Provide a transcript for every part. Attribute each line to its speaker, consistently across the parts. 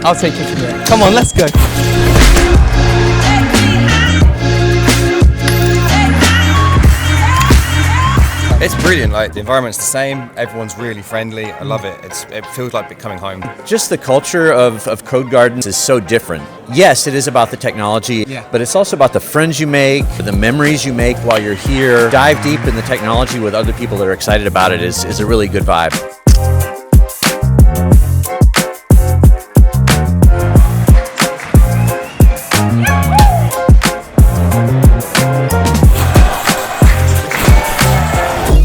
Speaker 1: I'll take you from there. Come on, let's go.
Speaker 2: It's brilliant, like the environment's the same, everyone's really friendly, I love it. It feels like coming home.
Speaker 3: Just the culture of Codegarden is so different. Yes, it is about the technology, but it's also about the friends you make, the memories you make while you're here. Dive deep in the technology with other people that are excited about it is a really good vibe.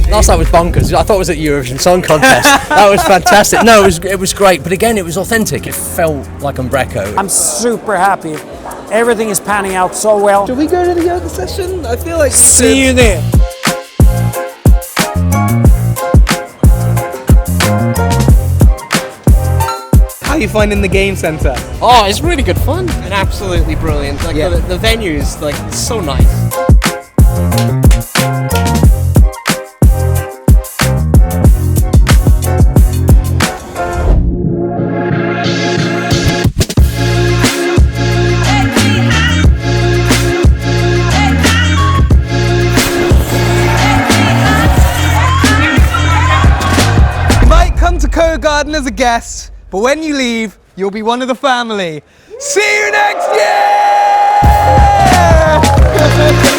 Speaker 1: Last night was bonkers. I thought it was at Eurovision Song Contest. That was fantastic. No, it was great. But again, it was authentic. It felt like Umbraco.
Speaker 4: I'm super happy. Everything is panning out so well.
Speaker 1: Should we go to the yoga session? I feel like
Speaker 4: see you there.
Speaker 1: How are you finding the game centre?
Speaker 5: Oh, it's really good fun and absolutely brilliant. Like the venue's like it's so nice.
Speaker 1: To Codegarden as a guest, but when you leave, you'll be one of the family. See you next year!